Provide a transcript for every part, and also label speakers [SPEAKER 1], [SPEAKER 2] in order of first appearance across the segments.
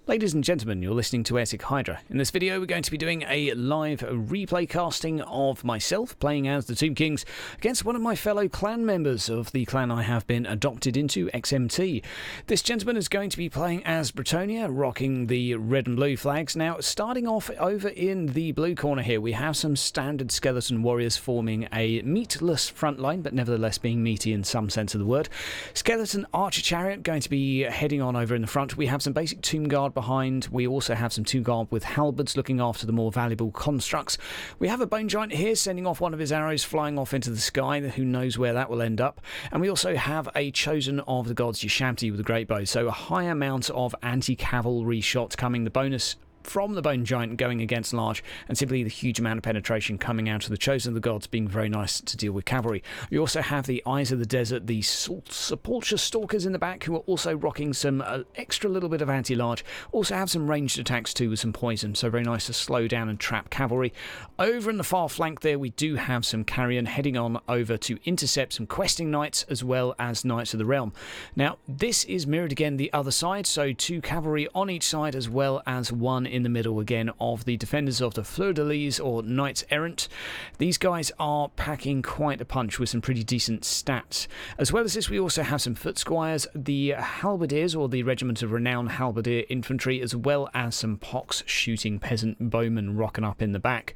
[SPEAKER 1] Ladies and gentlemen, you're listening to Airtic Hydra. In this video we're going to be doing a live replay casting of myself playing as the Tomb Kings against one of my fellow clan members of the clan I have been adopted into, XMT. This gentleman is going to be playing as Bretonnia, rocking the red and blue flags. Now, starting off over in the blue corner here, we have some standard skeleton warriors forming a meatless front line, but nevertheless being meaty in some sense of the word. Skeleton archer chariot going to be heading on over in the front. We have some basic tomb guard behind. We also have some tomb guard with halberds looking after the more valuable constructs. We have a bone giant here sending off one of his arrows flying off into the sky. Who knows where that will end up. And we also have a chosen of the gods Ushabti with a great bow. So a high amount of anti-cavalry shots coming. The bonus from the bone giant going against large, and simply the huge amount of penetration coming out of the chosen of the gods being very nice to deal with cavalry. We also have the eyes of the desert, the sepulchre stalkers in the back, who are also rocking some extra little bit of anti-large. Also have some ranged attacks too with some poison, so very nice to slow down and trap cavalry. Over in the far flank there we do have some carrion heading on over to intercept some questing knights as well as knights of the realm. Now this is mirrored again the other side, so 2 cavalry on each side as well as 1 in the middle again of the defenders of the Fleur-de-Lis or Knights Errant. These guys are packing quite a punch with some pretty decent stats. As well as this, we also have some foot squires, the halberdiers or the regiment of renowned halberdier infantry, as well as some pox shooting peasant bowmen rocking up in the back.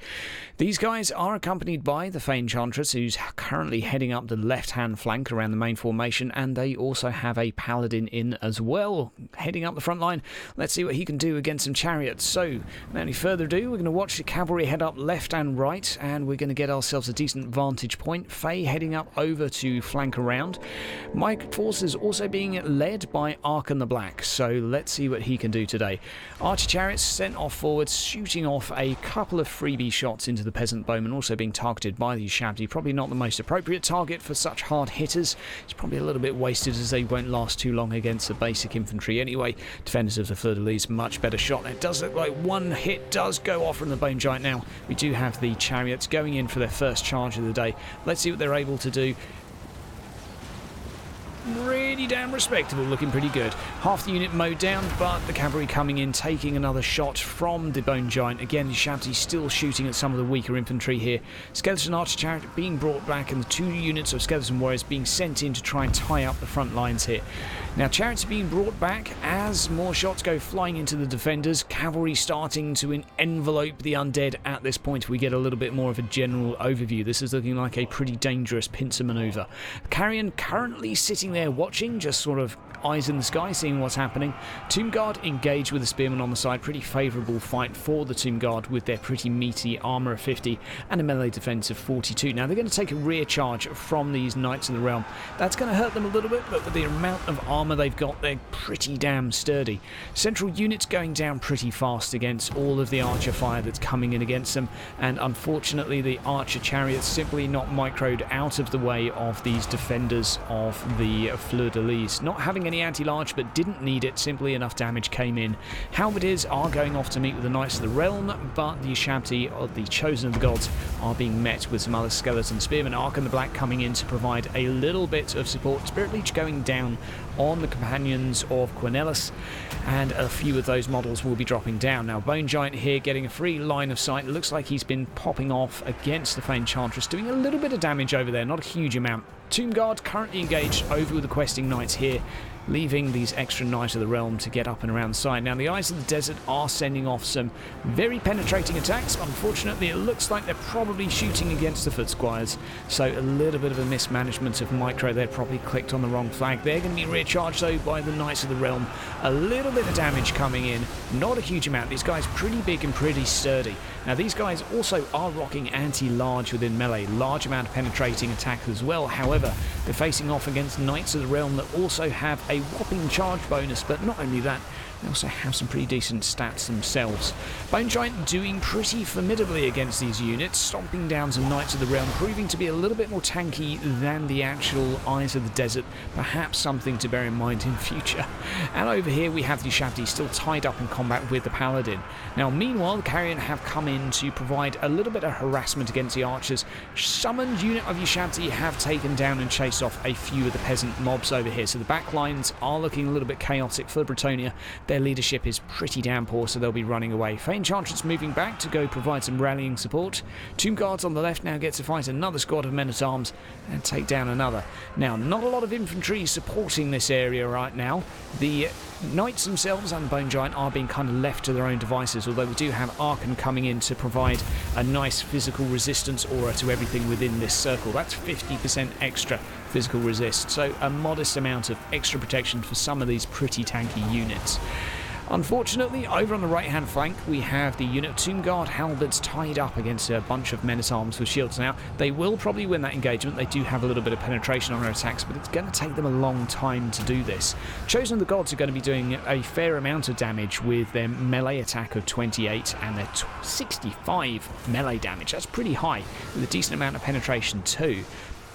[SPEAKER 1] These guys are accompanied by the Fey Enchantress, who's currently heading up the left hand flank around the main formation, and they also have a paladin in as well heading up the front line. Let's see what he can do against some chariots. So, without any further ado, we're going to watch the cavalry head up left and right, and we're going to get ourselves a decent vantage point. Fey heading up over to flank around. My forces also being led by Arkhan the Black, so let's see what he can do today. Archer chariots sent off forwards, shooting off a couple of freebie shots into the peasant bowman, also being targeted by the Ushabti. Probably not the most appropriate target for such hard hitters. It's probably a little bit wasted as they won't last too long against the basic infantry anyway. Defenders of the Fleur-de-Lis, much better shot. It does look like one hit does go off from the bone giant now. We do have the chariots going in for their first charge of the day. Let's see what they're able to do. Really damn respectable, looking pretty good. Half the unit mowed down, but the cavalry coming in, taking another shot from the bone giant. Again, Ushabti still shooting at some of the weaker infantry here. Skeleton archer chariot being brought back, and the 2 units of skeleton warriors being sent in to try and tie up the front lines here. Now, chariots are being brought back as more shots go flying into the defenders. Cavalry starting to envelope the undead at this point. We get a little bit more of a general overview. This is looking like a pretty dangerous pincer maneuver. Carrion currently sitting there watching, just sort of eyes in the sky, seeing what's happening. Tomb Guard engaged with the Spearmen on the side. Pretty favourable fight for the Tomb Guard with their pretty meaty armour of 50 and a melee defence of 42. Now they're going to take a rear charge from these Knights of the Realm. That's going to hurt them a little bit, but with the amount of armour they've got, they're pretty damn sturdy. Central units going down pretty fast against all of the archer fire that's coming in against them, and unfortunately the archer chariots simply not microed out of the way of these defenders of the Fleur-de-Lis. Not having any anti-large, but didn't need it, simply enough damage came in. Halberdiers are going off to meet with the Knights of the Realm, but the Ushabti, or the chosen of the gods, are being met with some other skeleton spearmen. Arkhan the Black coming in to provide a little bit of support. Spirit Leech going down on the companions of Cornelis, and a few of those models will be dropping down. Now Bone Giant here getting a free line of sight. It looks like he's been popping off against the Fey Enchantress, doing a little bit of damage over there, not a huge amount. Tomb Guard currently engaged over with the questing knights here, leaving these extra Knights of the Realm to get up and around the side. Now, the Eyes of the Desert are sending off some very penetrating attacks. Unfortunately, it looks like they're probably shooting against the Foot Squires, so a little bit of a mismanagement of micro there, probably clicked on the wrong flag. They're going to be recharged, though, by the Knights of the Realm. A little bit of damage coming in, not a huge amount. These guys pretty big and pretty sturdy. Now, these guys also are rocking anti-large within melee, large amount of penetrating attack as well. However, they're facing off against Knights of the Realm that also have a whopping charge bonus, but not only that, they also have some pretty decent stats themselves. Bone Giant doing pretty formidably against these units, stomping down some Knights of the Realm, proving to be a little bit more tanky than the actual Eyes of the Desert, perhaps something to bear in mind in future. And over here we have the Ushabti still tied up in combat with the Paladin. Now meanwhile, the Carrion have come in to provide a little bit of harassment against the archers. Summoned unit of Ushabti have taken down and chased off a few of the peasant mobs over here, so the back lines are looking a little bit chaotic for Bretonnia. their leadership is pretty damn poor, so they'll be running away. Fey Enchantress moving back to go provide some rallying support. Tomb Guards on the left now get to fight another squad of men-at-arms and take down another. Now, not a lot of infantry supporting this area right now. The Knights themselves and the Bone Giant are being kind of left to their own devices, although we do have Arkhan coming in to provide a nice physical resistance aura to everything within this circle. That's 50% extra physical resist, so a modest amount of extra protection for some of these pretty tanky units. Unfortunately, over on the right-hand flank, we have the unit of Tomb Guard halberds tied up against a bunch of men-at-arms with shields. Now, they will probably win that engagement. They do have a little bit of penetration on their attacks, but it's going to take them a long time to do this. Chosen of the Gods are going to be doing a fair amount of damage with their melee attack of 28 and their 65 melee damage. That's pretty high, with a decent amount of penetration too.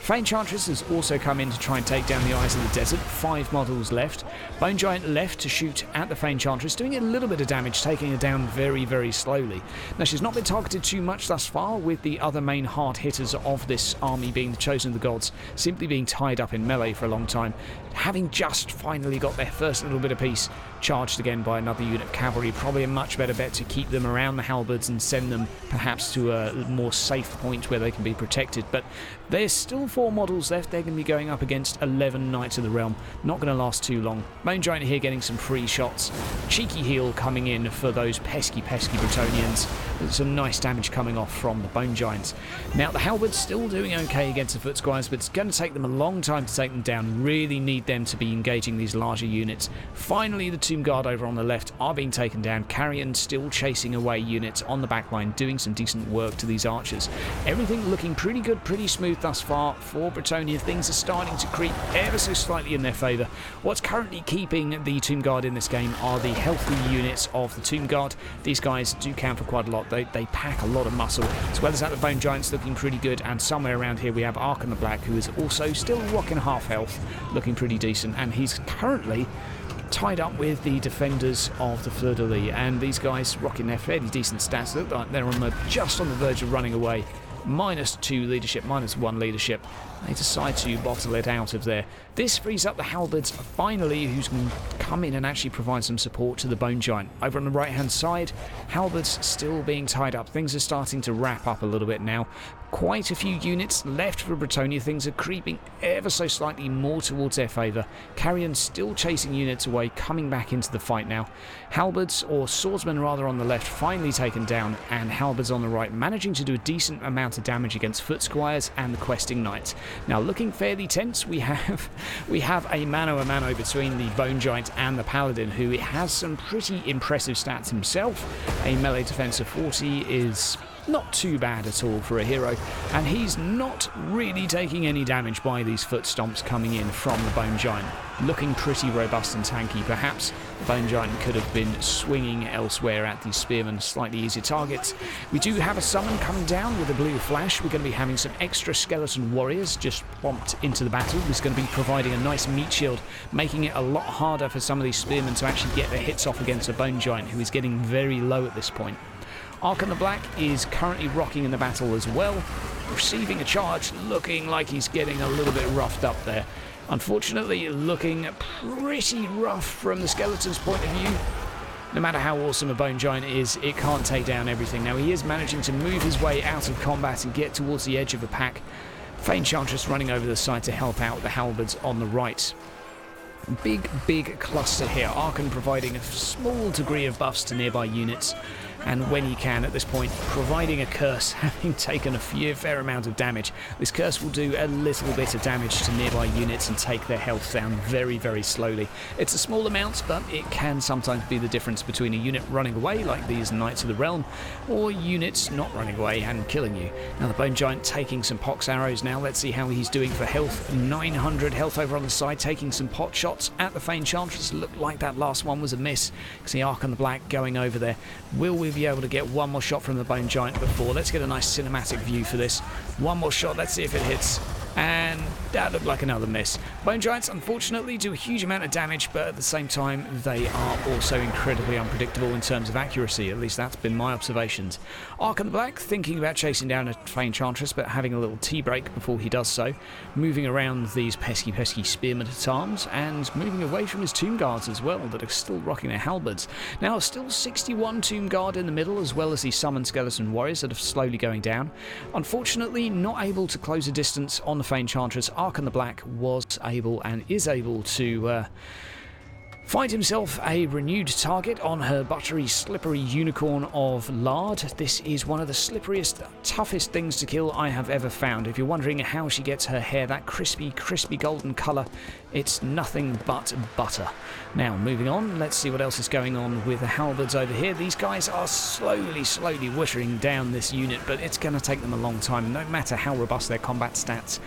[SPEAKER 1] Fey Enchantress has also come in to try and take down the Eyes of the Desert. 5 models left. Bone Giant left to shoot at the Fey Enchantress, doing a little bit of damage, taking her down very, very slowly. Now, she's not been targeted too much thus far, with the other main hard hitters of this army being the Chosen of the Gods, simply being tied up in melee for a long time. Having just finally got their first little bit of peace, charged again by another unit of cavalry, probably a much better bet to keep them around the halberds and send them perhaps to a more safe point where they can be protected. But there's still 4 models left. They're going to be going up against 11 Knights of the Realm. Not going to last too long. Bone Giant here getting some free shots. Cheeky heal coming in for those pesky Bretonnians. There's some nice damage coming off from the Bone Giants. Now, the halberds still doing okay against the foot squires, but it's going to take them a long time to take them down. Really need them to be engaging these larger units. Finally, the Tomb Guard over on the left are being taken down. Carrion still chasing away units on the back line, doing some decent work to these archers. Everything looking pretty good, pretty smooth thus far for Bretonnia. Things are starting to creep ever so slightly in their favour. What's currently keeping the Tomb Guard in this game are the healthy units of the Tomb Guard. These guys do count for quite a lot. They pack a lot of muscle, as well as that the Bone Giants looking pretty good. And somewhere around here we have Arkhan the Black, who is also still rocking half health, looking pretty decent, and he's currently tied up with the defenders of the Fleur-de-Lis, and these guys rocking their fairly decent stats. Look like they're just on the verge of running away. -2 leadership, -1 leadership. They decide to bottle it out of there. This frees up the halberds finally, who's going to come in and actually provide some support to the Bone Giant. Over on the right hand side, halberds still being tied up. Things are starting to wrap up a little bit now. Quite a few units left for Bretonnia. Things are creeping ever so slightly more towards their favour. Carrion still chasing units away, coming back into the fight now. Halberds, or swordsmen rather, on the left finally taken down, and halberds on the right managing to do a decent amount of damage against foot squires and the questing knights. Now, looking fairly tense, we have a mano-a-mano between the Bone Giant and the Paladin, who has some pretty impressive stats himself. A melee defense of 40 is not too bad at all for a hero, and he's not really taking any damage by these foot stomps coming in from the Bone Giant. Looking pretty robust and tanky. Perhaps the Bone Giant could have been swinging elsewhere at these spearmen, slightly easier targets. We do have a summon coming down with a blue flash. We're going to be having some extra skeleton warriors just plomped into the battle. He's going to be providing a nice meat shield, making it a lot harder for some of these spearmen to actually get their hits off against a Bone Giant, who is getting very low at this point. Arkhan the Black is currently rocking in the battle as well, receiving a charge, looking like he's getting a little bit roughed up there. Unfortunately, looking pretty rough from the skeleton's point of view. No matter how awesome a Bone Giant is, it can't take down everything. Now, he is managing to move his way out of combat and get towards the edge of the pack. Fey Enchantress running over the side to help out the halberds on the right. Big cluster here. Arkhan providing a small degree of buffs to nearby units, and when he can at this point, providing a curse, having taken a fair amount of damage. This curse will do a little bit of damage to nearby units and take their health down very, very slowly. It's a small amount, but it can sometimes be the difference between a unit running away, like these Knights of the Realm, or units not running away and killing you. Now, the Bone Giant taking some pox arrows now. Let's see how he's doing for health. 900 health over on the side, taking some pot shots at the Fey Enchantress. Looked like that last one was a miss. You can see Arkhan the Black going over there. Will we be able to get one more shot from the Bone Giant before? Let's get a nice cinematic view for this. One more shot, let's see if it hits. And that looked like another miss. Bone Giants unfortunately do a huge amount of damage, but at the same time they are also incredibly unpredictable in terms of accuracy. At least that's been my observations. Arkhan the Black thinking about chasing down a Fey Enchantress, but having a little tea break before he does so. Moving around these pesky spearmen at arms, and moving away from his Tomb Guards as well, that are still rocking their halberds. Now still 61 Tomb Guard in the middle, as well as the summoned skeleton warriors that are slowly going down. Unfortunately not able to close a distance on the Fey Enchantress. Arkhan the Black was able and is able to find himself a renewed target on her buttery, slippery unicorn of lard. This is one of the slipperiest, toughest things to kill I have ever found. If you're wondering how she gets her hair that crispy golden colour, it's nothing but butter. Now, moving on, let's see what else is going on with the halberds over here. These guys are slowly wittering down this unit, but it's going to take them a long time. No matter how robust their combat stats,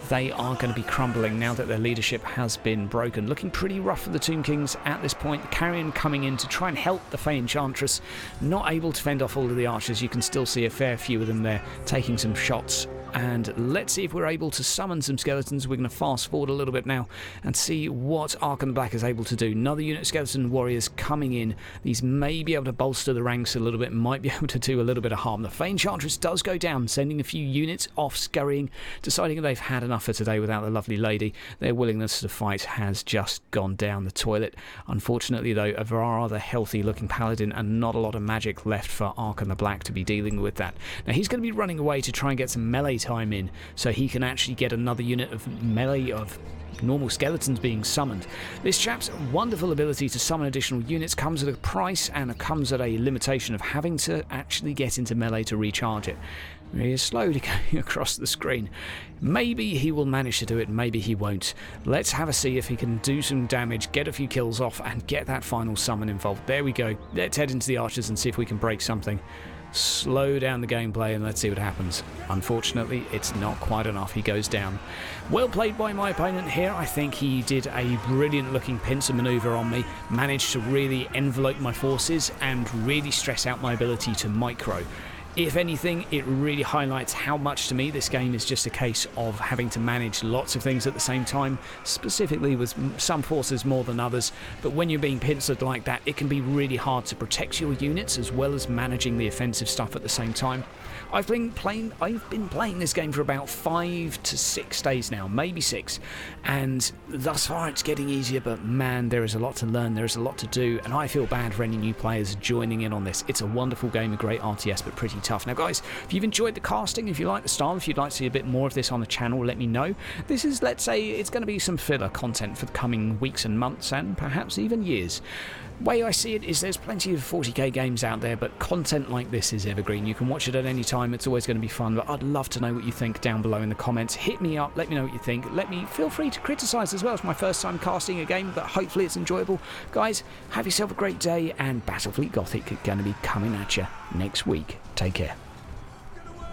[SPEAKER 1] they are going to be crumbling now that their leadership has been broken. Looking pretty rough for the Tomb Kings at this point. The Carrion coming in to try and help the Fey Enchantress. Not able to fend off all of the archers. You can still see a fair few of them there taking some shots. And let's see if we're able to summon some skeletons. We're going to fast forward a little bit now and see what Arkhan the Black is able to do. Another unit of skeleton warriors coming in. These may be able to bolster the ranks a little bit, might be able to do a little bit of harm. The Fey Enchantress does go down, sending a few units off scurrying, deciding they've had enough for today without the lovely lady. Their willingness to fight has just gone down the toilet. Unfortunately though, a rather healthy looking paladin and not a lot of magic left for Arkhan the Black to be dealing with that. Now he's going to be running away to try and get some melee time in, so he can actually get another unit of melee of normal skeletons being summoned. This chap's wonderful ability to summon additional units comes at a price, and it comes at a limitation of having to actually get into melee to recharge it. He is slowly going across the screen. Maybe he will manage to do it, maybe he won't. Let's have a see if he can do some damage, get a few kills off, and get that final summon involved. There we go. Let's head into the archers and see if we can break something. Slow down the gameplay and let's see what happens. Unfortunately, it's not quite enough. He goes down. Well played by my opponent here. I think he did a brilliant looking pincer maneuver on me. Managed to really envelope my forces and really stress out my ability to micro. If anything, it really highlights how much to me this game is just a case of having to manage lots of things at the same time, specifically with some forces more than others. But when you're being pincered like that, it can be really hard to protect your units as well as managing the offensive stuff at the same time. I've been playing this game for about 5 to 6 days now, maybe 6, and thus far it's getting easier, but man, there is a lot to learn, there is a lot to do, and I feel bad for any new players joining in on this. It's a wonderful game, a great RTS, but pretty tough. Now guys, if you've enjoyed the casting, if you like the style, if you'd like to see a bit more of this on the channel, let me know. This is, let's say, it's going to be some filler content for the coming weeks and months, and perhaps even years. Way I see it is there's plenty of 40k games out there, but content like this is evergreen. You can watch it at any time, it's always going to be fun, but I'd love to know what you think down below in the comments. Hit me up, let me know what you think. Feel free to criticise as well. It's my first time casting a game, but hopefully it's enjoyable. Guys, have yourself a great day, and Battlefleet Gothic going to be coming at you next week. Take care.